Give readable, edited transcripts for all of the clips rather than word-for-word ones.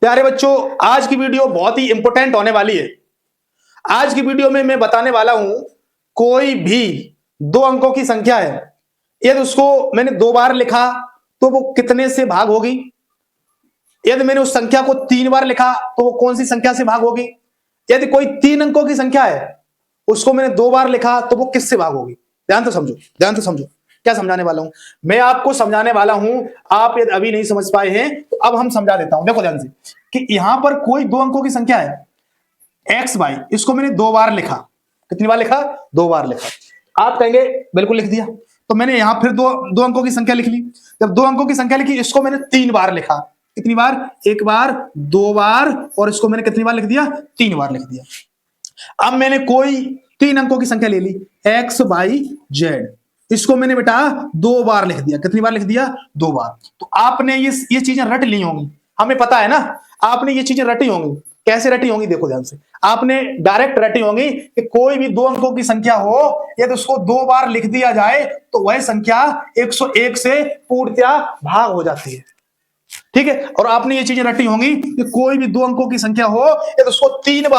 प्यारे बच्चों, आज की वीडियो बहुत ही इंपॉर्टेंट होने वाली है। आज की वीडियो में मैं बताने वाला हूं, कोई भी दो अंकों की संख्या है, यदि उसको मैंने दो बार लिखा तो वो कितने से भाग होगी। यदि मैंने उस संख्या को तीन बार लिखा तो वो कौन सी संख्या से भाग होगी। यदि कोई तीन अंकों की संख्या है, उसको मैंने दो बार लिखा तो वो किससे भाग होगी। ध्यान तो समझो, ध्यान तो समझो क्या समझाने वाला हूं। मैं आपको समझाने वाला हूं, आप यदि अभी नहीं समझ पाए हैं तो अब हम समझा देता हूं। देखो ध्यान से कि यहां पर कोई दो अंकों की संख्या है एक्स वाई, इसको मैंने दो बार लिखा। कितनी बार लिखा? दो बार लिखा। आप कहेंगे बिल्कुल लिख दिया, तो मैंने यहां फिर दो अंकों की संख्या लिख ली। जब दो अंकों की संख्या लिखी, इसको मैंने तीन बार लिखा। कितनी बार? एक बार, दो बार, और इसको मैंने कितनी बार लिख दिया? तीन बार लिख दिया। अब मैंने कोई तीन अंकों की संख्या ले ली, एक्स वाई जेड, इसको मैंने बेटा दो बार लिख दिया। कितनी बार लिख दिया? दो बार। तो आपने ये चीजें रट ली होंगी, हमें पता है ना। आपने ये चीजें रटी होंगी। कैसे रटी होंगी? देखो ध्यान से, आपने डायरेक्ट रटी होंगी कि कोई भी दो अंकों की संख्या हो, यदि उसको दो बार लिख दिया जाए तो वह संख्या 101 से पूर्णतया भाग हो जाती है। ठीक है। और आपने ये चीजें रटी होंगी कि कोई भी दो अंकों की संख्या हो, यदि उसको तीन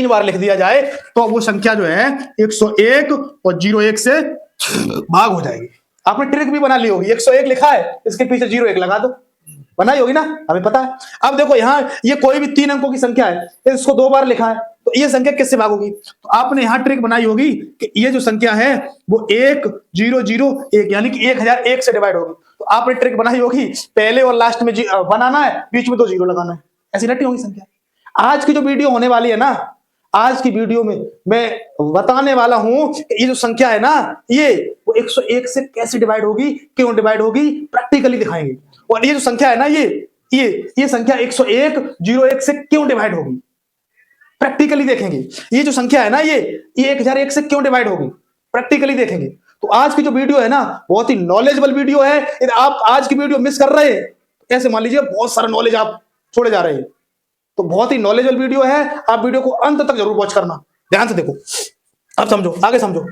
बार लिख दिया जाए तो वो संख्या जो है 101 और 01 से भाग हो जाएगी। आपने ट्रिक भी बना ली होगी, 101 लिखा है, इसके पीछे 01 लगा दो, बनाई होगी ना, हमें पता है। अब देखो यहां ये कोई भी तीन अंकों की संख्या है, इसको दो बार लिखा है, तो ये संख्या किससे भागोगी? तो आपने यहां ट्रिक बनाई होगी कि ये जो संख्या है वो 1001 यानी कि 1001 से डिवाइड होगी। तो आपने ट्रिक बनाई होगी, पहले और लास्ट में बनाना है, बीच में दो जीरो लगाना है, ऐसी रटी होगी संख्या। आज की जो वीडियो होने वाली है ना, आज की वीडियो में मैं बताने वाला हूं कि ये जो संख्या है ना, ये वो 101 से कैसे डिवाइड होगी, क्यों डिवाइड होगी, प्रैक्टिकली दिखाएंगे। और ये जो संख्या है ना, ये संख्या 101 01 से क्यों डिवाइड होगी, प्रैक्टिकली देखेंगे। ये जो संख्या है ना, ये 1001 से क्यों डिवाइड होगी, प्रैक्टिकली देखेंगे। तो आज की जो वीडियो है ना, बहुत ही नॉलेजेबल वीडियो है। यदि आप आज की वीडियो मिस कर रहे हैं, ऐसे मान लीजिए बहुत सारा नॉलेज आप छोड़े जा रहे हैं, तो बहुत ही नॉलेजेबल वीडियो है। आप वीडियो को अंत तक जरूर वॉच करना, ध्यान से देखो। अब समझो, आगे समझो,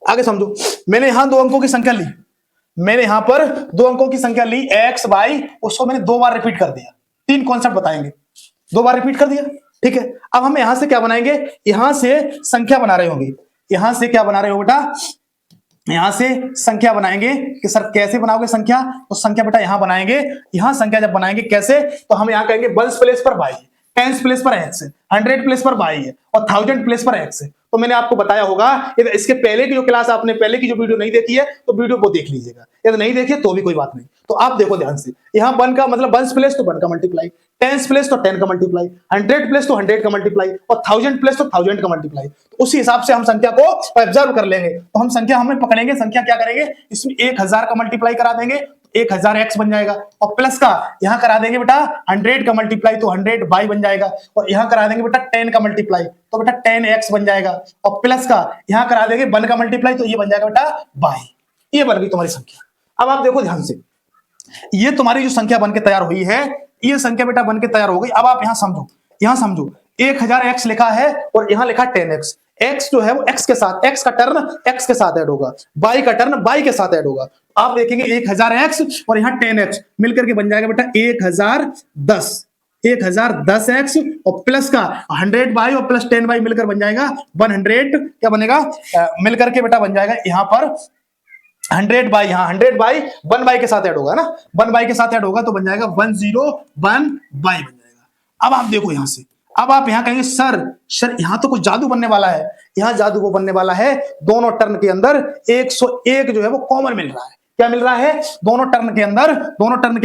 आगे समझो। मैंने यहां दो अंकों की संख्या ली, मैंने यहां पर दो अंकों की संख्या ली एक्स वाई, उसको मैंने दो बार रिपीट कर दिया। तीन कॉन्सेप्ट बताएंगे, दो बार रिपीट कर दिया। ठीक है। अब हम यहां से क्या बनाएंगे? यहां से संख्या बना रहे होंगे। यहां से क्या बना रहे हो बेटा? यहां से संख्या बनाएंगे कि सर कैसे बनाओगे संख्या? तो संख्या बेटा यहां बनाएंगे। यहां संख्या जब बनाएंगे कैसे, तो हम यहां कहेंगे वंस प्लेस पर वाई, टेंस प्लेस पर एक्स है, 100 प्लेस पर वाई है, और 1000 प्लेस पर एक्स है। तो मैंने आपको बताया होगा, यदि इसके पहले की जो क्लास आपने पहले की जो वीडियो नहीं देखी है तो वीडियो को देख लीजिएगा, यदि नहीं देखिए तो भी कोई बात नहीं। तो आप देखो ध्यान से, यहाँ वन का मतलब वंस प्लेस तो वन का मल्टीप्लाई, टेंस प्लेस तो 10 का मल्टीप्लाई, 100 प्लेस तो 100 का मल्टीप्लाई, और 1000 प्लेस तो 1000 का मल्टीप्लाई। तो उसी हिसाब से हम संख्या को ऑब्जर्व कर लेंगे। तो हम संख्या हमें पकड़ेंगे, संख्या क्या करेंगे, इसमें 1000 का मल्टीप्लाई करा देंगे, 1000 एक्स बन जाएगा, और प्लस का यहां करा देंगे बेटा 100 का मल्टीप्लाई, तो 100 वाई बन जाएगा, और यहां करा देंगे बेटा 10 का मल्टीप्लाई, तो बेटा 10 एक्स बन जाएगा, और प्लस का यहां करा देंगे 1 का मल्टीप्लाई, तो ये बन जाएगा बेटा वाई। ये बन गई तुम्हारी संख्या। अब आप देखो ध्यान से, ये तुम्हारी जो संख्या बनके तैयार हुई है, ये संख्या बेटा बनके तैयार हो गई। अब आप यहां समझो, यहां समझो 1000 एक्स लिखा है और यहां लिखा 10 एक्स। एक्स जो है वो एक्स के साथ, एक्स का टर्न एक्स के साथ ऐड होगा, बाई का टर्न बाई के साथ ऐड होगा। आप देखेंगे 1000 एक्स और यहाँ 10 एक्स मिलकर के बन जाएगा बेटा 1010, 1010 एक्स, और प्लस का 100 बाई और प्लस 10 बाई मिलकर बन जाएगा 100। क्या बनेगा? मिलकर के बेटा बन जाएगा यहाँ पर 100 बाई, यहाँ 100 बाई 1 बाई के साथ ऐड होगा ना, 1 बाई के साथ ऐड होगा तो बन जाएगा 101 बाई बन जाएगा। अब आप देखो यहां से, अब आप यहां कहेंगे सर यहां तो कुछ जादू बनने वाला है। यहां जादू वो बनने वाला है, दोनों टर्म के अंदर 101 जो है वो कॉमन मिल रहा है। क्या मिल रहा है? दोनों टर्म के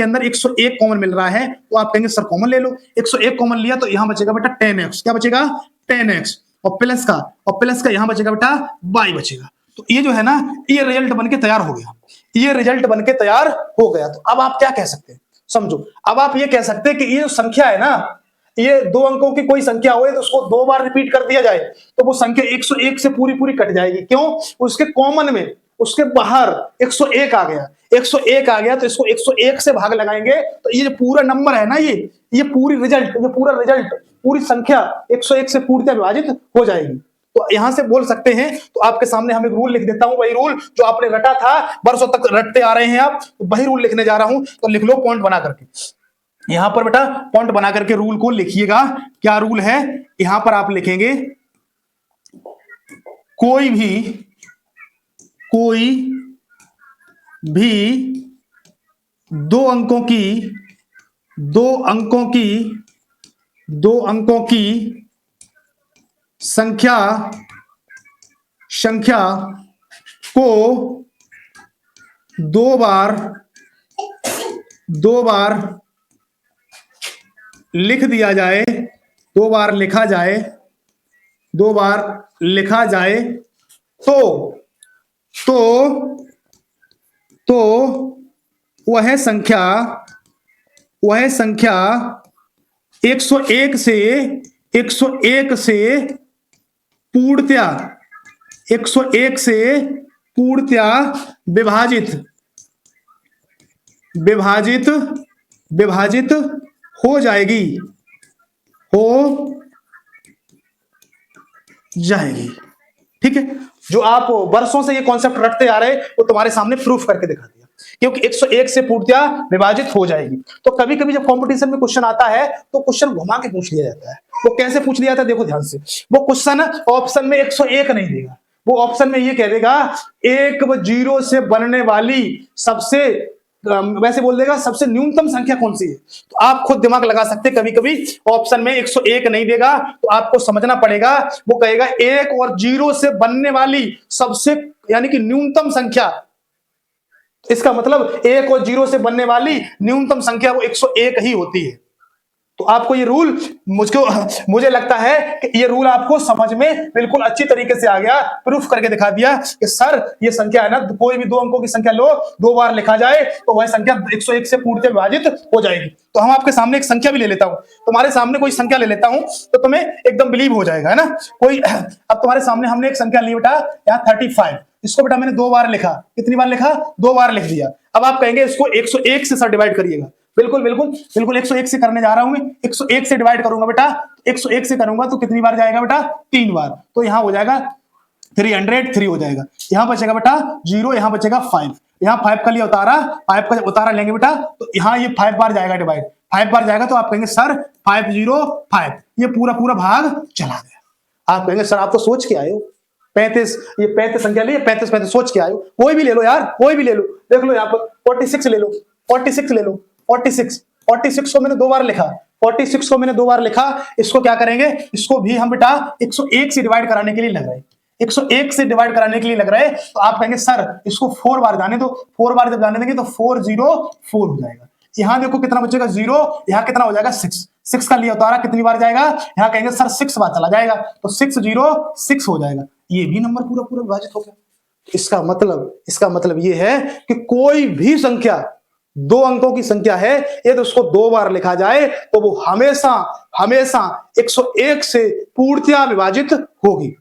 अंदर 101 कॉमन मिल रहा है। तो आप कहेंगे सर कॉमन ले लो, 101 कॉमन लिया तो यहां बचेगा बेटा 10x। क्या बचेगा? 10x, और प्लस का यहां बचेगा बेटा y बचेगा। तो ये जो है ना, ये रिजल्ट बनके तैयार हो गया, ये रिजल्ट बनके तैयार हो गया। तो अब आप क्या कह सकते हैं? समझो, अब आप ये कह सकते हैं कि ये जो संख्या है ना, ये दो अंकों की कोई संख्या हो तो उसको दो बार रिपीट कर दिया जाए तो वो संख्या 101 से पूरी पूरी कट जाएगी। क्यों? उसके कॉमन में, उसके बाहर 101 आ गया, 101 आ गया तो इसको 101 से भाग लगाएंगे तो ये जो पूरा नंबर है ना, ये पूरा रिजल्ट पूरी संख्या 101 से पूर्णतः विभाजित हो जाएगी। तो यहां से बोल सकते हैं, तो आपके सामने हम एक रूल लिख देता हूं, वही रूल जो आपने रटा था, बरसों तक रटते आ रहे हैं आप, तो वही रूल लिखने जा रहा हूं, तो लिख लो पॉइंट बना करके। यहां पर बेटा पॉइंट बना करके रूल को लिखिएगा। क्या रूल है? यहां पर आप लिखेंगे कोई भी दो अंकों की संख्या को दो बार लिख दिया जाए, दो बार लिखा जाए तो वह संख्या 101 से पूर्णतया विभाजित हो जाएगी। ठीक है, जो आप वर्षों से ये कॉन्सेप्ट रटते आ रहे वो तुम्हारे सामने प्रूफ करके दिखा दिया, क्योंकि 101 से पूर्णतया विभाजित हो जाएगी। तो कभी कभी जब कंपटीशन में क्वेश्चन आता है तो क्वेश्चन घुमा के पूछ लिया जाता है। वो कैसे पूछ लिया जाता है देखो ध्यान से। वो क्वेश्चन ऑप्शन में 101 नहीं देगा, वो ऑप्शन में ये कह देगा 1 व 0 से बनने वाली सबसे वैसे बोल देगा सबसे न्यूनतम संख्या कौन सी है। तो आप खुद दिमाग लगा सकते, कभी कभी ऑप्शन में 101 नहीं देगा तो आपको समझना पड़ेगा, वो कहेगा 1 और 0 से बनने वाली सबसे यानी कि न्यूनतम संख्या। इसका मतलब 1 और 0 से बनने वाली न्यूनतम संख्या वो 101 ही होती है। तो आपको ये रूल मुझे लगता है कि ये रूल आपको समझ में बिल्कुल अच्छी तरीके से आ गया, प्रूफ करके दिखा दिया कि सर ये संख्या है ना, कोई भी दो अंकों की संख्या लो, दो बार लिखा जाए तो वह संख्या 101 से पूर्णतः विभाजित हो जाएगी। तो हम आपके सामने एक संख्या भी ले लेता हूं, तुम्हारे सामने कोई संख्या ले लेता हूं तो तुम्हें एकदम बिलीव हो जाएगा, है ना। कोई अब तुम्हारे सामने हमने एक संख्या ली बेटा, यहाँ 35, इसको बेटा मैंने दो बार लिखा। कितनी बार लिखा? दो बार लिख दिया। अब आप कहेंगे इसको 101 से सर डिवाइड करिएगा। बिल्कुल बिल्कुल बिल्कुल 101 से करने जा रहा हूं मैं। 101 से डिवाइड करूंगा बेटा, 101 से करूंगा तो कितनी बार जाएगा बेटा? 3 बार। तो यहां हो जाएगा 303 हो जाएगा। यहां बचेगा बेटा 0, यहां बचेगा 5। यहां 5 का लिए उतारा, 5 का उतारा लेंगे बेटा तो यहां ये 5 बार जाएगा डिवाइड, 5 बार जाएगा तो आप कहेंगे सर 505, ये पूरा भाग चला गया। आप कहेंगे सर आप तो सोच के आए हो, 35 ये 35 संख्या ली, 35 सोच के आए हो। कोई भी ले लो यार, कोई भी ले लो। देख लो यहाँ पर 46 ले लो, 46 ले लो, 46 को मैंने दो बार लिखा, 46 को मैंने दो बार लिखा। इसको क्या करेंगे? इसको भी हम बेटा 101 से डिवाइड कराने के लिए लग रहे, 101 से डिवाइड कराने के लिए लग रहे। तो आप कहेंगे सर इसको 4 बार जाने दो, 4 बार जब जाने देंगे तो 404 हो जाएगा। यहां देखो कितना बचेगा 0, यहां कितना हो जाएगा 6 का लिया उतारा, कितनी बार जाएगा? यहां कहेंगे सर 6 बार चला जाएगा तो 606 हो जाएगा। ये भी नंबर पूरा विभाजित हो गया। इसका मतलब ये है कि कोई भी संख्या दो अंकों की संख्या है, यदि उसको दो बार लिखा जाए तो वो हमेशा 101 से पूर्णतया विभाजित होगी।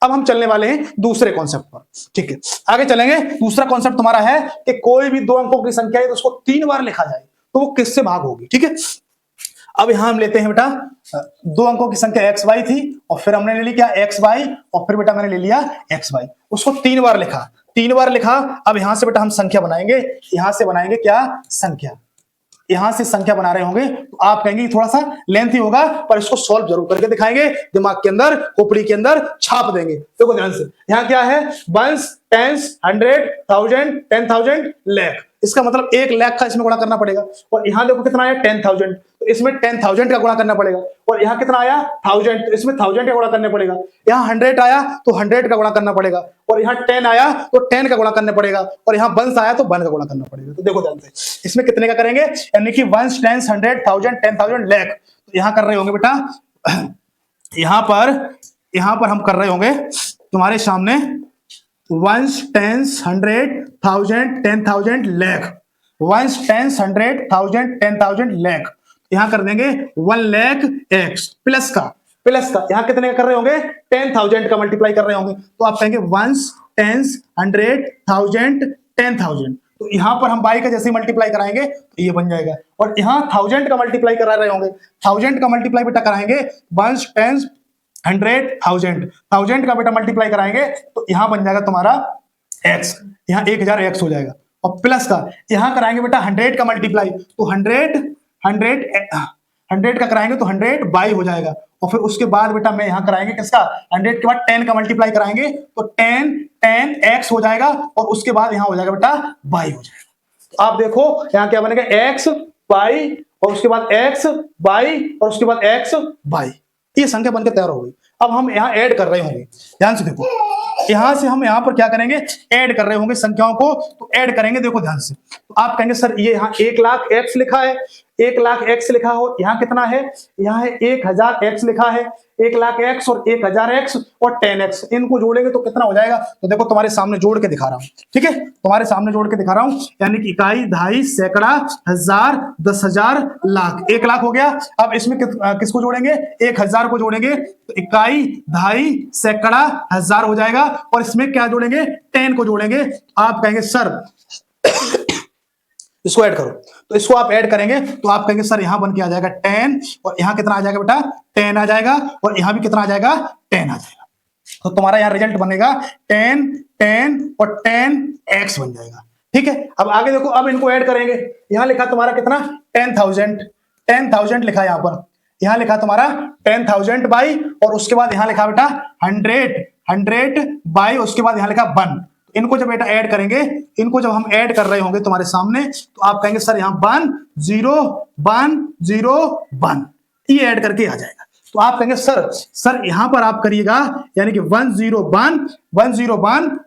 अब हम चलने वाले हैं दूसरे कॉन्सेप्ट पर, ठीक है, आगे चलेंगे। दूसरा कॉन्सेप्ट तुम्हारा है कि कोई भी दो अंकों की संख्या है तो उसको 3 बार लिखा जाए तो वो किससे भाग होगी, ठीक है। अब यहां हम लेते हैं बेटा दो अंकों की संख्या एक्स वाई थी और फिर हमने ले ली क्या? एक्स वाई, और फिर बेटा मैंने ले लिया एक्स वाई, उसको 3 बार लिखा, 3 बार लिखा। अब यहां से बेटा हम संख्या बनाएंगे, यहां से बनाएंगे क्या? संख्या। यहां से संख्या बना रहे होंगे तो आप कहेंगे थोड़ा सा लेंथी होगा पर इसको सॉल्व जरूर करके दिखाएंगे, दिमाग के अंदर खोपड़ी के अंदर छाप देंगे। देखो ध्यान से, यहां क्या है? Ones, tens, 100, 1000, 10,000, lakh. इसका मतलब 1 लाख का इसमें गुणा करना पड़ेगा। और यहां देखो कितना आया? 10,000, तो इसमें 10,000 का गुणा करना पड़ेगा। और यहाँ कितना आया? 1000, तो इसमें 1000 का गुणा करना पड़ेगा। यहाँ 100 आया तो 100 का गुणा करना पड़ेगा। और यहाँ 10 आया तो 10 का गुणा करना पड़ेगा। और यहाँ 1 आया तो 1 का गुणा करना पड़ेगा। तो देखो ध्यान से, इसमें कितने का करेंगे? यानी कि 1, 10, 100, 1000, 10,000, लाख। तो यहाँ कर रहे होंगे बेटा, यहाँ पर हम कर रहे होंगे तुम्हारे सामने 1, 10, 100, 1000, 10,000, लाख। 1, 10, 100, 1000, 10,000, लाख। यहां कर देंगे 1 लाख एक्स प्लस का यहां कितने का कर रहे होंगे? 10,000 का मल्टीप्लाई कर रहे होंगे। तो आप कहेंगे 1, 10, 100, 1000, 10,000। तो यहां पर हम बाई का जैसे मल्टीप्लाई कराएंगे तो ये बन जाएगा। और यहां 1000 का मल्टीप्लाई करा रहे होंगे, 1000 का मल्टीप्लाई बेटा कराएंगे 1, 10, 100, 1000 का बेटा मल्टीप्लाई कराएंगे तो यहां बन जाएगा तुम्हारा एक्स, यहां 1000 एक्स हो जाएगा। और प्लस का यहां कराएंगे बेटा 100 का मल्टीप्लाई तो 100 100 100 का कराएंगे तो 100 बाई हो जाएगा, और फिर उसके बाद बेटा मैं यहां कराएंगे किसका, 100 के बाद 10 का मल्टीप्लाई कराएंगे तो 10 x हो जाएगा, और उसके बाद यहां हो जाएगा बेटा बाई हो जाएगा। तो आप देखो यहां क्या बनेगा, x बाई और उसके बाद x बाई और उसके बाद x बाई, ये संख्या बनकर तैयार हो गई। अब हम यहां ऐड कर रहे होंगे, ध्यान से देखो, यहां से हम यहां पर क्या करेंगे, ऐड कर रहे होंगे संख्याओं को, तो ऐड करेंगे, देखो ध्यान से। तो आप कहेंगे सर ये यहां 1 लाख x लिखा है, 1 लाख x लिखा हो, यहां कितना है, यहां है 1000 x लिखा है, 1 लाख x और 1000 x और 10x, इनको जोड़ेंगे तो कितना हो जाएगा, तो देखो तुम्हारे सामने जोड़ के दिखा रहा हूं, ठीक है, तुम्हारे सामने जोड़ के दिखा रहा हूं, यानी कि इकाई, दहाई, सैकड़ा, हजार, 10,000, लाख, 1 लाख हो गया। अब इसमें किसको जोड़ेंगे, 1000 को जोड़ेंगे, तो इकाई, दहाई, सैकड़ा, हजार हो जाएगा, और इसमें क्या जोड़ेंगे, 10 को जोड़ेंगे। आप कहेंगे सर इसको ऐड करो, तो इसको आप ऐड करेंगे तो आप कहेंगे सर यहां बन के आ जाएगा 10, और यहां कितना आ जाएगा बेटा, 10 आ जाएगा, और यहां भी कितना आ जाएगा, 10 आ जाएगा। तो तुम्हारा यहां रिजल्ट बनेगा 10 10 और 10x बन जाएगा, ठीक है। अब आगे देखो, अब इनको ऐड करेंगे, यहां लिखा तुम्हारा कितना, 10,000 लिखा, यहां लिखा तुम्हारा 10,000 बाई, और उसके बाद यहां लिखा बेटा 100 बाई, उसके बाद यहां लिखा 1। इनको जब बेटा ऐड करेंगे, इनको जब हम ऐड कर रहे होंगे तुम्हारे सामने, तो आप कहेंगे सर यहां 1 0 1 0 1, ये ऐड करके आ जाएगा। तो आप कहेंगे सर यहां पर आप करिएगा, यानी कि 1 0 1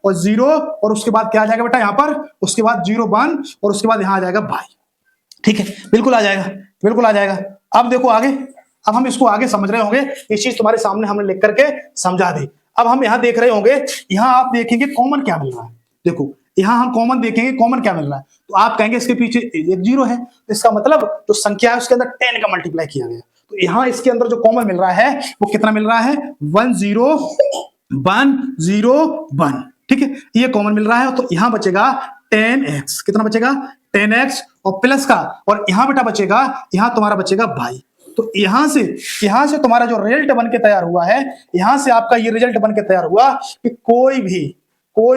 और 0, और उसके बाद क्या आ जाएगा बेटा यहां पर, उसके बाद 0 1 और उसके बाद यहां आ जाएगा बाई, ठीक है, बिल्कुल आ जाएगा, बिल्कुल आ जाएगा। अब देखो आगे, अब हम इसको आगे समझ रहे होंगे, ये चीज तुम्हारे सामने हमने लिख करके समझा दी। अब हम यहां देख रहे होंगे, यहां आप देखेंगे कॉमन क्या मिल रहा है, देखो यहां हम कॉमन देखेंगे, कॉमन क्या मिल रहा है, तो आप कहेंगे इसके पीछे एक 0 है, तो इसका मतलब जो संख्या है उसके अंदर 10 का मल्टीप्लाई किया गया, तो यहां इसके अंदर जो कॉमन मिल रहा है वो कितना मिल रहा है, 1 0 1 0 1, ठीक है, ये कॉमन मिल रहा है। तो यहां बचेगा 10x, कितना बचेगा, 10x, और प्लस का, और यहां बेटा बचेगा, यहां तुम्हारा बचेगा बाई। तो यहां से तुम्हारा जो रिजल्ट बन के तैयार हुआ है, यहां से आपका ये रिजल्ट बन के तैयार हुआ कि कोई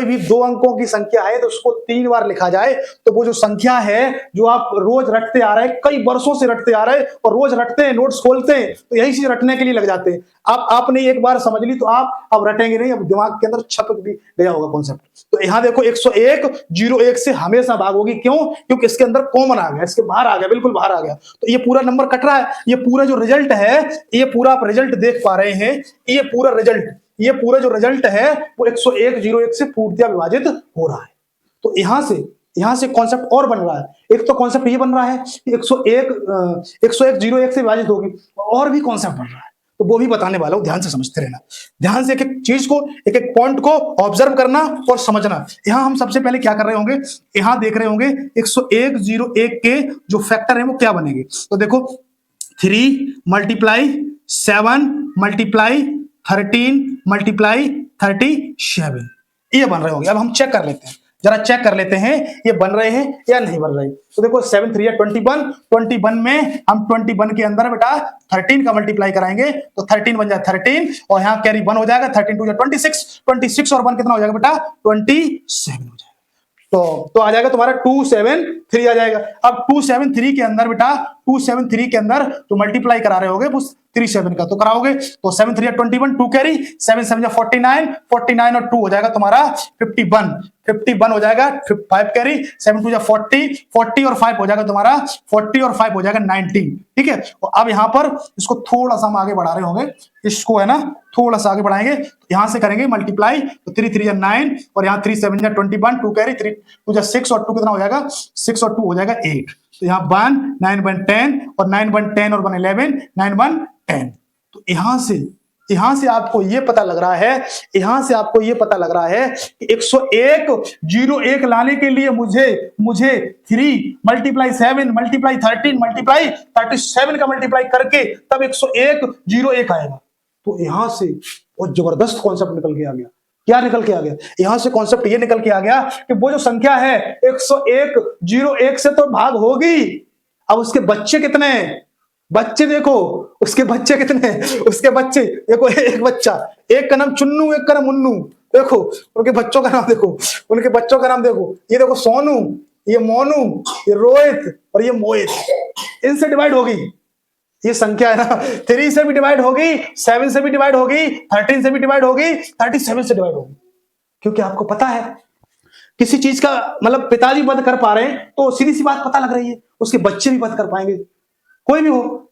भी 2 अंकों की संख्या है तो उसको 3 बार लिखा जाए, तो वो जो संख्या है जो आप रोज रटते आ रहे हैं, कई वर्षों से रटते आ रहे हैं, और रोज रटते हैं, नोट्स खोलते हैं, तो यही चीज रटने के लिए लग जाते हैं। आपने एक बार समझ ली तो आप अब रटेंगे नहीं, अब दिमाग के अंदर छपक भी गया होगा कॉन्सेप्ट। तो यहां देखो 101 01 से हमेशा भाग होगी, क्यों, क्योंकि इसके अंदर कॉमन आ गया, इसके बाहर आ गया, बिल्कुल बाहर आ गया, तो ये पूरा नंबर कट रहा है। ये पूरा जो रिजल्ट है, ये पूरा आप रिजल्ट देख पा रहे हैं, ये पूरा जो रिजल्ट है वो 101 01 से पूर्णतः विभाजित हो रहा है। तो यहां से कॉन्सेप्ट और बन रहा है, एक तो कॉन्सेप्ट ये बन रहा है कि 101 01 से विभाजित होगी, और भी कॉन्सेप्ट बन रहा है, तो वो भी बताने वाला हूं, ध्यान से समझते रहना, ध्यान से एक एक चीज को, एक एक पॉइंट को ऑब्जर्व करना और समझना। यहां हम सबसे पहले क्या कर रहे होंगे, यहां देख रहे होंगे 101 01 के जो फैक्टर है वो क्या बनेंगे, तो देखो 3 मल्टीप्लाई 7 मल्टीप्लाई 13 मल्टीप्लाई 37, ये बन रहे होंगे। अब हम चेक कर लेते हैं, जरा चेक कर लेते हैं ये बन रहे हैं या नहीं बन रहे। तो देखो 7 3 21 में हम 21 के अंदर बेटा 13 का मल्टीप्लाई कराएंगे तो 13 बन जाए 13, और यहाँ कैरी 1 हो जाएगा, 13 2 26 और 1 कितना हो जाएगा बेटा 27 हो जाएगा। तो आ जाएगा तुम्हारा 273 आ जाएगा। अब 273 के अंदर बेटा 273 के अंदर तो मल्टीप्लाई करा रहे होगे उस 37 का, तो कराओगे तो 7 3 21 2 कैरी 7 7 49 और 2 हो जाएगा तुम्हारा 51 हो जाएगा, 5 कैरी 7 2 40 और 5 हो जाएगा तुम्हारा 40 और 5 हो जाएगा 19, ठीक है। और अब यहाँ पर इसको थोड़ा सा हम आगे बढ़ा रहे होंगे, इसको है ना थोड़ा सा आगे बढ़ाएंगे, तो यहां से करेंगे मल्टीप्लाई, तो 3 3 9 और यहाँ 3 7 21 2 कैरी 3 2 6 और 2 कितना हो जाएगा 6 और 2 हो जाएगा 8, तो यहाँ 1 9 1 10 और 9 1 10 और 1 11 9 1 10। तो यहां से आपको ये पता लग रहा है, कि 101 01 लाने के लिए मुझे 3 मल्टीप्लाई 7 मल्टीप्लाई 13 मल्टीप्लाई 37 का मल्टीप्लाई करके तब 101 01 आएगा। तो यहां से बहुत जबरदस्त कॉन्सेप्ट निकल के आ गया। क्या निकल के आ गया, यहां से कॉन्सेप्ट ये निकल के आ गया कि वो जो संख्या है 101 01 से तो भाग होगी, अब उसके बच्चे कितने हैं, बच्चे देखो उसके बच्चे कितने, उसके बच्चे देखो, एक बच्चा, एक का नाम चुन्नू, एक का नाम मुन्नू, देखो उनके बच्चों का नाम देखो, ये देखो सोनू, ये मोनू, ये रोहित और ये मोहित, इनसे डिवाइड होगी। ये संख्या है ना 3 से भी डिवाइड होगी, 7 से भी डिवाइड होगी, 13 से भी डिवाइड होगी, 37 से डिवाइड होगी। क्योंकि आपको पता है किसी चीज का मतलब पिताजी वध कर पा रहे हैं तो सीधी सी बात पता लग रही है उसके बच्चे भी वध कर पाएंगे, कोई भी हो।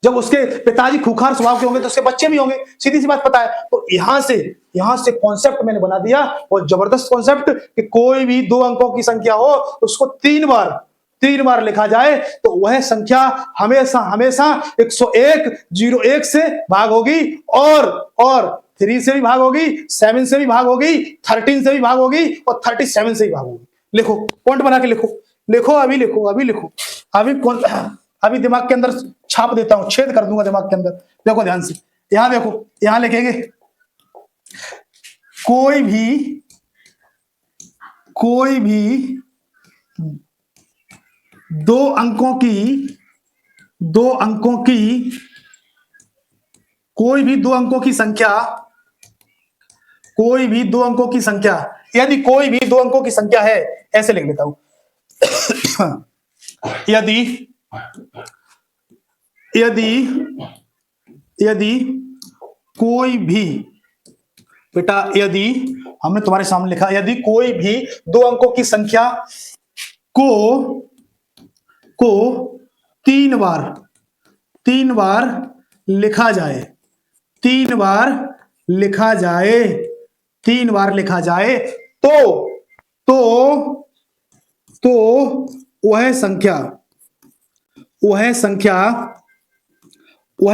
जब उसके पिताजी खूंखार स्वभाव के होंगे तो उसके बच्चे भी होंगे, सीधी सी बात पता है। तो यहां से कॉन्सेप्ट मैंने बना दिया, और जबरदस्त कॉन्सेप्ट कि कोई भी 2 अंकों की संख्या हो उसको 3 बार लिखा जाए तो वह संख्या हमेशा 101 01 से भाग होगी, और 3 से भी भाग होगी, 7 से भी भाग होगी, 13 से भी भाग होगी, और 37 से भी भाग होगी। लिखो, पॉइंट बना के लिखो, अभी दिमाग के अंदर छाप देता हूं, छेद कर दूंगा दिमाग के अंदर। देखो ध्यान से, यहां देखो, यहां लिखेंगे कोई भी 2 अंकों की संख्या, यदि कोई भी 2 अंकों की संख्या है, ऐसे लिख लेता हूं यदि कोई भी, बेटा यदि हमने तुम्हारे सामने लिखा, यदि कोई भी 2 अंकों की संख्या को 3 बार लिखा जाए तो वह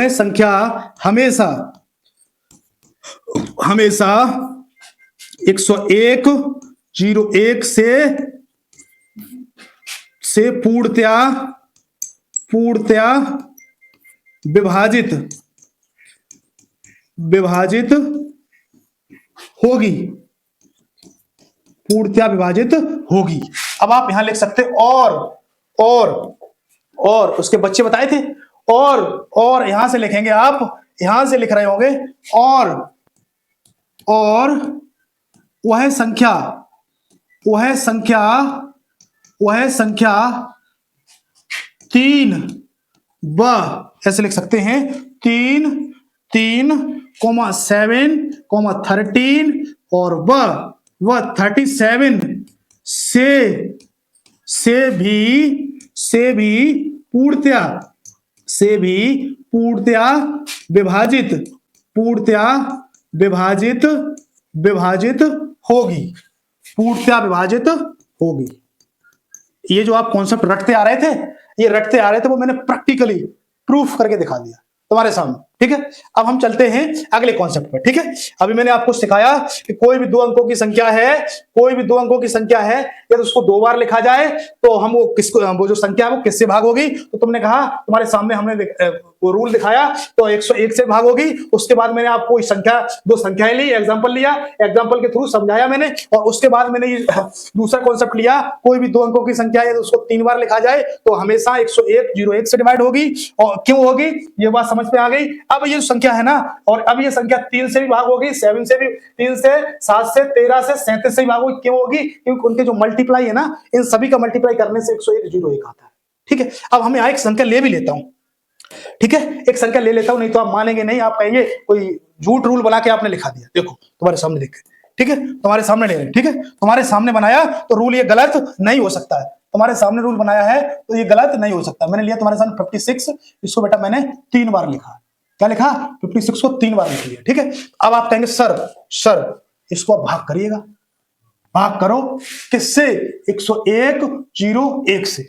संख्या हमेशा 101 01 से पूर्णतया विभाजित होगी। अब आप यहां लिख सकते और उसके बच्चे बताए थे, और यहां से लिखेंगे, आप यहां से लिख रहे होंगे, और वह संख्या 3 ऐसे लिख सकते हैं, 3 7 13 और वह 37 से भी पूर्णतया विभाजित होगी। ये जो आप कॉन्सेप्ट रटते आ रहे थे वो मैंने प्रैक्टिकली प्रूफ करके दिखा दिया तुम्हारे सामने, ठीक है। अब हम चलते हैं अगले कॉन्सेप्ट पर, ठीक है। अभी मैंने आपको सिखाया कि कोई भी 2 अंकों की संख्या है, यदि उसको 2 बार लिखा जाए तो हम वो जो संख्या है वो किससे भाग होगी। तो तुमने कहा, तुम्हारे सामने हमने वो रूल दिखाया, तो 101 से भाग होगी। उसके बाद मैंने आपको दो संख्याएं ली, एग्जाम्पल लिया, एग्जाम्पल के थ्रू समझाया मैंने, और उसके बाद मैंने ये दूसरा कॉन्सेप्ट लिया, कोई भी 2 अंकों की संख्या है उसको 3 बार लिखा जाए तो हमेशा 101 01 से डिवाइड होगी। और क्यों होगी ये बात समझ में आ गई। अब ये संख्या है ना, और अब ये संख्या 3 से भी भाग होगी, 7 से भी, 3 से 7 से 13 से 37 से भी भाग होगी। क्यों होगी? क्योंकि उनके जो मल्टीप्लाई है ना, इन सभी का मल्टीप्लाई करने से 101 01 आता है, ठीक है। अब हम यहाँ एक संख्या ले भी लेता हूं, ठीक है, एक संख्या ले लेता हूं, नहीं तो आप मानेंगे नहीं, आप कहेंगे कोई झूठ रूल बना के आपने लिखा दिया। देखो तुम्हारे सामने लिख, ठीक है, तुम्हारे सामने ले रहे, ठीक है, तुम्हारे सामने बनाया तो रूल ये गलत नहीं हो सकता है। तुम्हारे सामने रूल बनाया है तो ये गलत नहीं हो सकता। मैंने लिया तुम्हारे सामने 56, इसको बेटा मैंने 3 बार लिखा। क्या लिखा? 56 को 3 बार लिख लिया, ठीक है। अब आप कहेंगे सर इसको आप भाग करिएगा, भाग करो किससे? 101 01 से,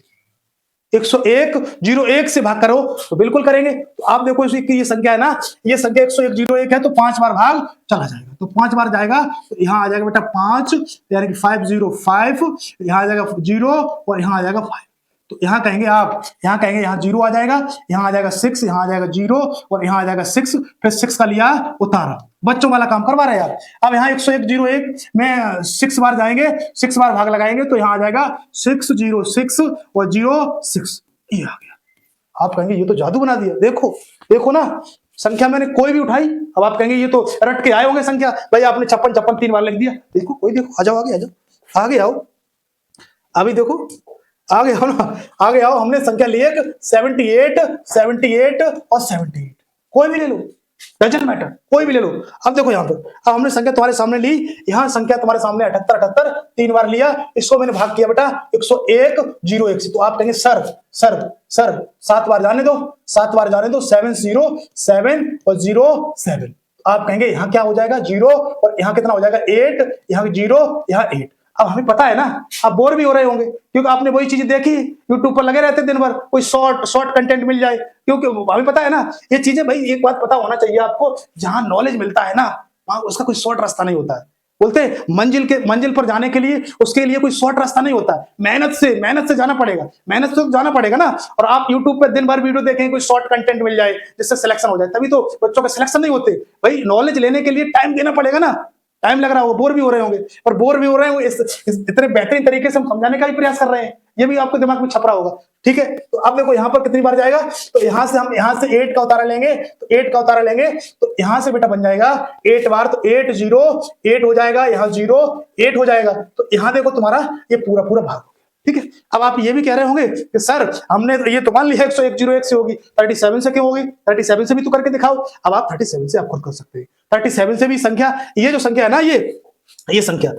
101 01 से भाग करो, तो बिल्कुल करेंगे। तो आप देखो ये संख्या है ना, ये संख्या 101 01 है, तो 5 बार भाग चला जाएगा, तो 5 बार जाएगा, तो यहां आ जाएगा बेटा 5, यानी कि 505, यहां आ जाएगा 0 और यहां आ जाएगा 5। तो यहां कहेंगे आप, यहां 0 आ जाएगा, यहां आ जाएगा 6, यहां आ जाएगा 0 और यहां आ जाएगा 6, फिर 6 का लिया उतारा। बच्चों वाला काम करवा रहे हैं आप। अब यहाँ 101 01 में 6 बार जाएंगे, 6 बार भाग लगाएंगे, तो यहां आ जाएगा 606 और 06, ये आ गया। आप कहेंगे ये तो जादू बना दिया। देखो ना, संख्या मैंने कोई भी उठाई। अब आप कहेंगे ये तो रट के आए होंगे संख्या, भाई आपने 56 3 बार लिख दिया। देखो, आ जाओ आगे आओ। अभी देखो आगे आओ ना, आगे आओ। हमने संख्या ली है 78, 78 और 78, कोई भी ले लो, डजंट मैटर, कोई भी ले लो। अब देखो यहाँ पर, अब हमने संख्या तुम्हारे सामने ली, यहाँ संख्या तुम्हारे सामने 78, 78 तीन बार लिया, इसको मैंने भाग किया बेटा 101, 01 से। तो आप कहेंगे सर सर सर 7 बार जाने दो, 7 बार जाने दो, 707 और 07। आप कहेंगे यहाँ क्या हो जाएगा 0, और यहाँ कितना हो जाएगा 8, यहाँ 0, यहाँ 8। अब हमें पता है ना, आप बोर भी हो रहे होंगे क्योंकि आपने वही चीजें देखी, यूट्यूब पर लगे रहते दिन भर, कोई शॉर्ट कंटेंट मिल जाए, क्योंकि हमें पता है ना ये चीजें। भाई एक बात पता होना चाहिए आपको, जहां नॉलेज मिलता है ना वहां उसका कोई शॉर्ट रास्ता नहीं होता है। बोलते हैं मंजिल पर जाने के लिए उसके लिए कोई शॉर्ट रास्ता नहीं होता है, मेहनत से जाना पड़ेगा, मेहनत से जाना पड़ेगा ना। और आप यूट्यूब पे दिन भर वीडियो देखें, कोई शॉर्ट कंटेंट मिल जाए जिससे सिलेक्शन हो जाए, तभी तो बच्चों का सिलेक्शन नहीं होते। भाई नॉलेज लेने के लिए टाइम देना पड़ेगा ना, टाइम लग रहा हो, बोर भी हो रहे होंगे, और बोर भी हो रहे हैं इतने बेहतरीन तरीके से हम समझाने का भी प्रयास कर रहे हैं, ये भी आपके दिमाग में छप रहा होगा। ठीक है, तो अब देखो यहाँ पर कितनी बार जाएगा, तो यहाँ से हम यहाँ से 8 का उतारा लेंगे, तो 8 का उतारा लेंगे तो यहाँ से बेटा बन जाएगा 8 बार, तो 8 0 8 हो जाएगा, यहाँ 0 8 हो जाएगा। तो यहाँ देखो तुम्हारा ये पूरा पूरा भाग हो गया। ठीक है, अब आप ये भी कह रहे होंगे कि सर हमने ये तो मान लिया 101 01 से होगी, 37 से क्यों होगी, 37 से भी तो करके दिखाओ। अब आप 37 से आप खुद कर सकते हैं, 37 से भी संख्या, ये जो संख्या है ना, ये संख्या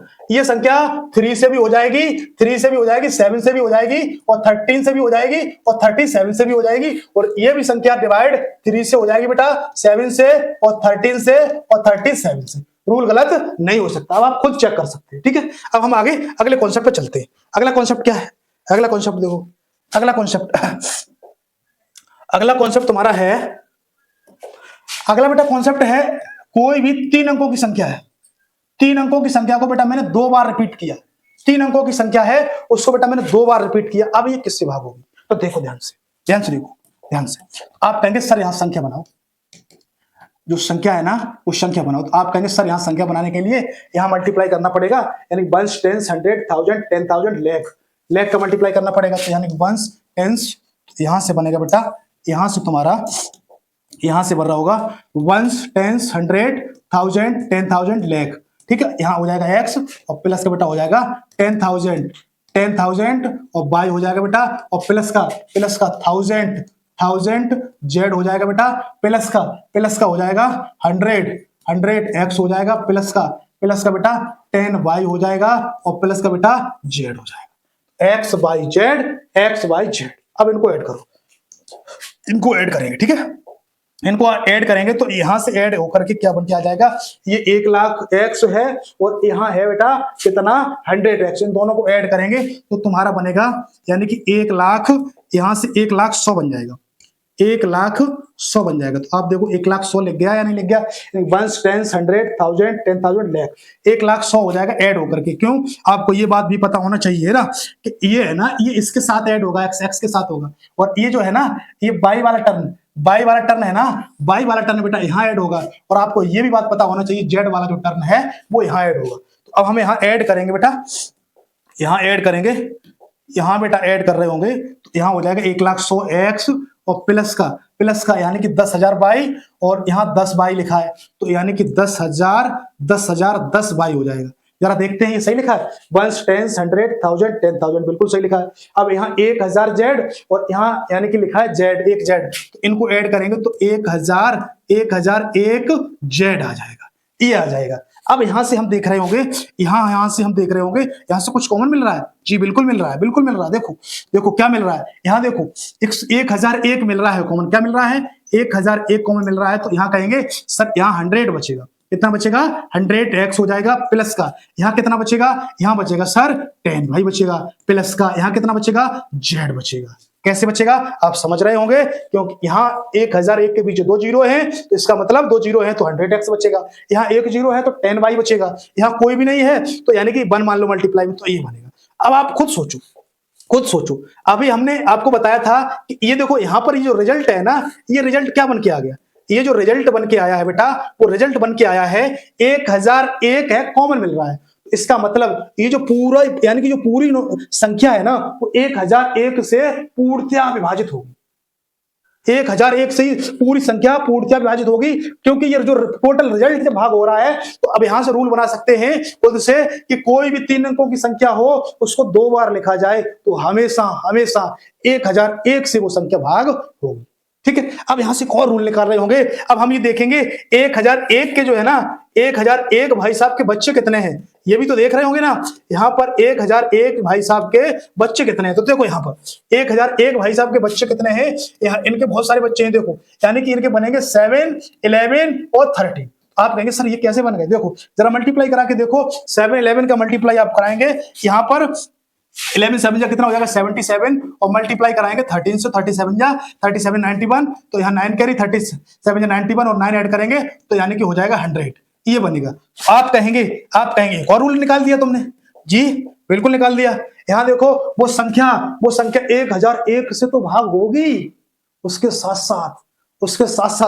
3 से भी हो जाएगी, 3 से भी हो जाएगी, 7 से भी हो जाएगी, और 13 से भी हो जाएगी, और 37 से भी हो जाएगी, और ये भी संख्या डिवाइड 3 से हो जाएगी बेटा, 7 से, और 13 से, और 37 से। रूल गलत नहीं हो सकता, अब आप खुद चेक कर सकते हैं। ठीक है, अब हम आगे अगले कॉन्सेप्ट पे चलते हैं। अगला कॉन्सेप्ट क्या है, अगला कॉन्सेप्ट देखो, अगला कॉन्सेप्ट तुम्हारा है, अगला बेटा कॉन्सेप्ट है, कोई भी 3 अंकों की संख्या है, 3 अंकों की संख्या को बेटा मैंने 2 बार रिपीट किया, 3 अंकों की संख्या है उसको बेटा मैंने 2 बार रिपीट किया। अब ये किससे भाग होगी, तो देखो ध्यान से देखो, ध्यान से। आप कहेंगे सर यहां संख्या बनाओ, जो संख्या है ना वो संख्या बनाओ, तो आप कहेंगे सर यहां संख्या बनाने के लिए यहां मल्टीप्लाई करना पड़ेगा, यानी 1 10 100 1000 10,000 लाख का मल्टीप्लाई करना पड़ेगा। तो यानी 1 10 यहां से बनेगा बेटा, यहां से तुम्हारा यहां से बन रहा होगा 1 10 100 1000 10,000 लाख। ठीक है, यहां हो जाएगा x और प्लस का बेटा हो जाएगा 10,000 और y हो जाएगा बेटा, और प्लस का 1000 z हो जाएगा बेटा, प्लस का हो जाएगा 100 x हो जाएगा, प्लस का बेटा 10y हो जाएगा, और प्लस का बेटा z हो जाएगा, x y z। अब इनको ऐड करो, इनको ऐड करेंगे। ठीक है, इनको ऐड करेंगे तो यहां से ऐड होकर के क्या बन के आ जाएगा, ये 1 लाख x है, और यहाँ है बेटा कितना 100x, इन दोनों को ऐड करेंगे तो तुम्हारा बनेगा, यानी कि 1 लाख, यहां से 1 लाख 100 बन जाएगा, 1 लाख 100 बन जाएगा। तो आप देखो 1 लाख 100 लिख गया या नहीं लिख गया, 1 10 100 1000 10,000 लाख, 1 लाख 100 हो जाएगा ऐड होकर के। क्यों, आपको ये बात भी पता होना चाहिए ना कि ये है ना, ये इसके साथ ऐड होगा, x के साथ होगा, और ये जो है ना ये बाई वाला टर्न है ना, बाई वाला टर्न बेटा यहाँ ऐड होगा, और आपको ये भी बात पता होना चाहिए जेड वाला जो टर्न है वो यहाँ ऐड होगा। तो अब हम यहाँ ऐड करेंगे बेटा, यहाँ ऐड करेंगे, यहाँ बेटा ऐड कर रहे होंगे, तो यहाँ हो जाएगा 1 लाख 100 x और प्लस का यानी कि 10,000 बाई, और यहाँ 10 बाई लिखा है, तो यानी कि 10,000 10 बाई हो जाएगा। जरा देखते हैं ये सही लिखा है, 1 10 100 1000 10,000 बिल्कुल सही लिखा है। अब यहाँ 1000 जेड, और यहाँ यानी कि लिखा है जेड, एक जेड, तो इनको ऐड करेंगे तो 1000 एक जेड आ जाएगा, ये आ जाएगा। अब यहां से हम देख रहे होंगे, यहां से हम देख रहे होंगे, यहां से कुछ कॉमन मिल रहा है, जी बिल्कुल मिल रहा है, बिल्कुल मिल रहा है। देखो क्या मिल रहा है, यहाँ देखो 1001 मिल रहा है कॉमन, क्या मिल रहा है 1001 कॉमन मिल रहा है। तो यहाँ कहेंगे सर यहाँ 100 बचेगा, कितना बचेगा 100x हो जाएगा, प्लस का यहाँ कितना बचेगा, यहाँ बचेगा सर 10 भाई बचेगा, प्लस का यहाँ कितना बचेगा z बचेगा। कैसे बचेगा आप समझ रहे होंगे, क्योंकि यहाँ 1001 के पीछे 2 जीरो हैं, तो इसका मतलब 2 जीरो है तो 100x बचेगा, यहाँ 1 जीरो है तो 10y बचेगा, यहाँ कोई भी नहीं है तो यानी कि 1 मान लो मल्टीप्लाई में, तो ये बनेगा। अब आप खुद सोचो, अभी हमने आपको बताया था कि ये देखो यहाँ पर ये जो रिजल्ट है ना, ये रिजल्ट क्या बन के आ गया, ये जो रिजल्ट बन के आया है बेटा, वो रिजल्ट बन के आया है 1001 है, कॉमन मिल रहा है। इसका मतलब ये जो पूरा यानी कि जो पूरी संख्या है ना वो 1001 से पूर्णतया विभाजित होगी, 1001 से ही पूरी संख्या पूर्णतया विभाजित होगी, क्योंकि ये जो टोटल रिजल्ट से भाग हो रहा है। तो अब यहां से रूल बना सकते हैं खुद से कि कोई भी 3 अंकों की संख्या हो उसको 2 बार लिखा जाए तो हमेशा हमेशा 1001 से वो संख्या भाग होगी। ठीक है, अब यहां से एक और रूल निकाल रहे होंगे। अब हम ये देखेंगे 1001 के जो है ना 1001 भाई साहब के बच्चे कितने हैं, ये भी तो देख रहे होंगे ना। यहाँ पर 1001 भाई साहब के बच्चे कितने हैं, तो देखो यहाँ पर 1001 भाई साहब के बच्चे कितने हैं, यहाँ इनके बहुत सारे बच्चे हैं देखो, यानी कि इनके बनेंगे 7, 11 और 13। आप कहेंगे सर ये कैसे बन गए, देखो जरा मल्टीप्लाई करा के देखो, 7, 11 का मल्टीप्लाई आप कराएंगे, यहाँ पर 11 7 जा कितना हो जाएगा 77, और मल्टीप्लाई कराएंगे 13 से, 37 जा 37 91, तो यहाँ 9 कैरी 37 जा 91 और 9 ऐड करेंगे तो यानी कि हो जाएगा 100, ये बनेगा। आप कहेंगे एक और रूल निकाल दिया तुमने, जी बिल्कुल निकाल दिया। यहाँ देखो वो संख्या 1001 से तो भाग होगी, उसके साथ साथ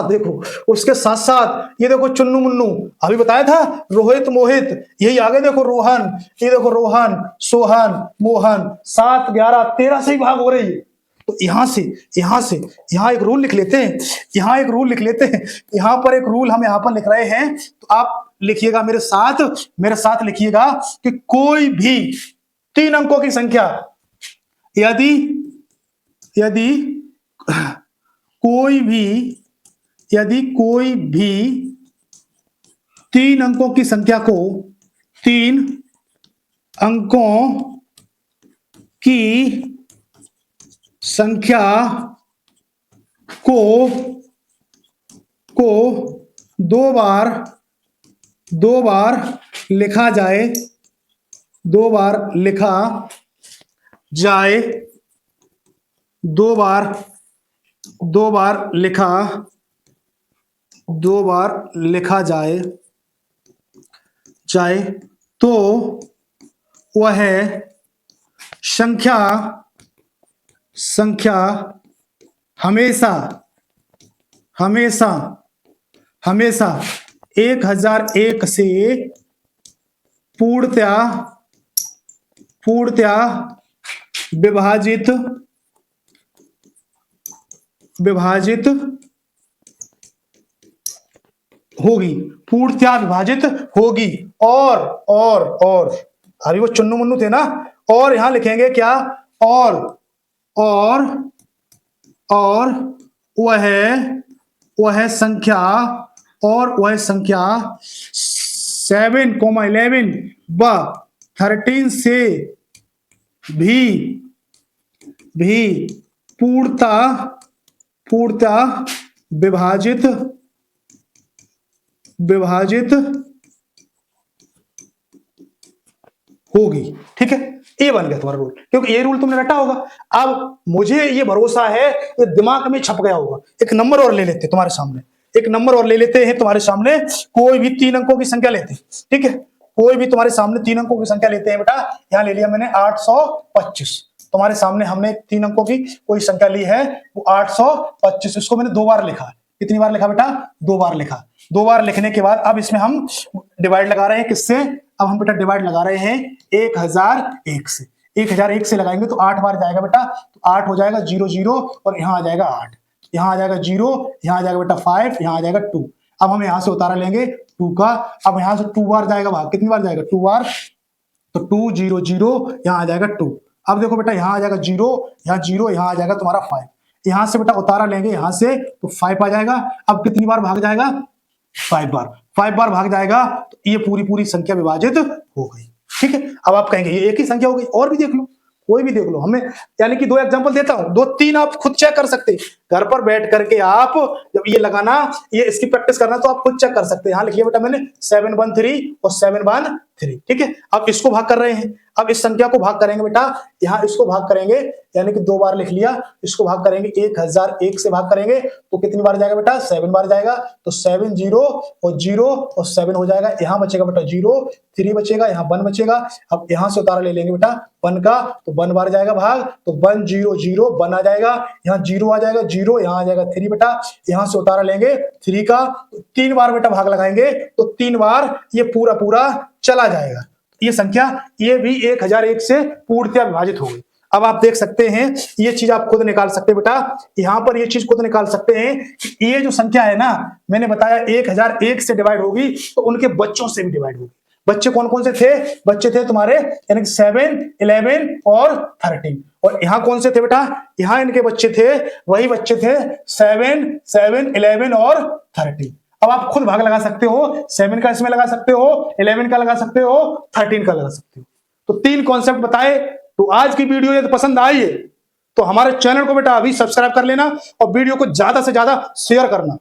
देखो, उसके साथ साथ ये देखो चुन्नू मुन्नू, अभी बताया था रोहित मोहित, यही आगे देखो रोहन, ये देखो रोहन सोहन मोहन, 7 11 13 से ही भाग हो रही है। तो यहाँ एक रूल लिख लेते हैं, यहाँ पर एक रूल हम यहाँ पर लिख रहे हैं, तो आप लिखिएगा मेरे साथ लिखिएगा कि कोई भी 3 अंकों की संख्या यदि कोई भी 3 अंकों की संख्या को 3 अंकों की संख्या को 2 बार लिखा जाए, 2 बार लिखा जाए तो वह संख्या हमेशा 1001 से पूर्णतया विभाजित होगी। और अभी वो चुन्नू मुन्नू थे ना, और यहां लिखेंगे क्या, और वह संख्या 7, 11 व 13 से भी पूर्णतः विभाजित होगी। ठीक है, ये बन गया तुम्हारा रूल, क्योंकि ये रूल तुमने रटा होगा। अब मुझे ये भरोसा है ये दिमाग में छप गया होगा। एक नंबर और ले लेते तुम्हारे सामने, कोई भी 3 अंकों की संख्या लेते, ठीक है, कोई भी तुम्हारे सामने 3 अंकों की संख्या लेते हैं बेटा। यहां ले लिया मैंने 825, तुम्हारे सामने हमने 3 अंकों की कोई संख्या ली है, वो 825, इसको मैंने 2 बार लिखा। कितनी बार लिखा बेटा, 2 बार लिखा। 2 बार लिखने के बाद अब इसमें हम डिवाइड लगा रहे हैं, किससे, अब हम बेटा डिवाइड लगा रहे हैं 1001 से। 1001 से लगाएंगे तो 8 बार जाएगा बेटा, तो 8 हो जाएगा 0 0, और यहाँ आ जाएगा 8, यहाँ आ जाएगा 0, यहाँ आ जाएगा बेटा 5, यहाँ आ जाएगा 2। अब हम यहाँ से उतारा लेंगे 2 का, अब यहाँ से 2 बार जाएगा भाग, कितनी बार जाएगा, 2 बार, तो 2 0 0, यहाँ आ जाएगा 2। अब देखो बेटा यहाँ आ जाएगा 0, यहाँ 0, यहाँ आ जाएगा तुम्हारा 5, यहाँ से बेटा उतारा लेंगे यहाँ से तो 5 आ जाएगा। अब कितनी बार भाग जाएगा, 5 बार भाग जाएगा, तो ये पूरी संख्या विभाजित हो गई। ठीक है, अब आप कहेंगे ये एक ही संख्या हो गई, और भी देख लो, कोई भी देख लो। हमें यानी कि 2 एग्जांपल देता हूं, 2-3 आप खुद चेक कर सकते हैं घर पर बैठ करके। आप जब ये लगाना, ये इसकी प्रैक्टिस करना, तो आप खुद चेक कर सकते हैं। यहां लिखिए बेटा मैंने 713 और 713, ठीक है। अब इसको भाग कर रहे हैं, अब इस संख्या को भाग करेंगे बेटा, यहाँ इसको भाग करेंगे, यानी कि 2 बार लिख लिया, इसको भाग करेंगे 1001 से भाग करेंगे तो कितनी बार जाएगा बेटा, 7 बार जाएगा, तो 7 0 और 0 और 7 हो जाएगा। यहाँ बचेगा बेटा 0, 3 बचेगा, यहाँ 1 बचेगा। अब यहाँ से उतारा ले लेंगे बेटा 1 का, तो 1 बार जाएगा भाग, तो 1 0 0 1 आ जाएगा, यहाँ 0 आ जाएगा 0, यहाँ आ जाएगा 3 बेटा, यहाँ से उतारा लेंगे 3 का, तो 3 बार बेटा भाग लगाएंगे, तो 3 बार ये पूरा चला जाएगा। ये संख्या ये भी 1001 से पूर्णतया विभाजित हो गई। अब आप देख सकते हैं, ये चीज आप खुद निकाल सकते हैं बेटा, यहां पर ये चीज खुद निकाल सकते हैं कि ये जो संख्या है ना, मैंने बताया 1001 से डिवाइड होगी तो उनके बच्चों से भी डिवाइड होगी। बच्चे कौन कौन से थे? बच्चे थे तुम्हारे यानी 7, 11 और 13। और यहां कौन से थे बेटा? यहां इनके बच्चे थे, वही बच्चे थे 7, 7, 11 और 13। अब आप खुद भाग लगा सकते हो, 7 का इसमें लगा सकते हो, 11 का लगा सकते हो, 13 का लगा सकते हो। तो 3 कॉन्सेप्ट बताए। तो आज की वीडियो यदि पसंद आई है तो हमारे चैनल को बेटा अभी सब्सक्राइब कर लेना और वीडियो को ज्यादा से ज्यादा शेयर करना।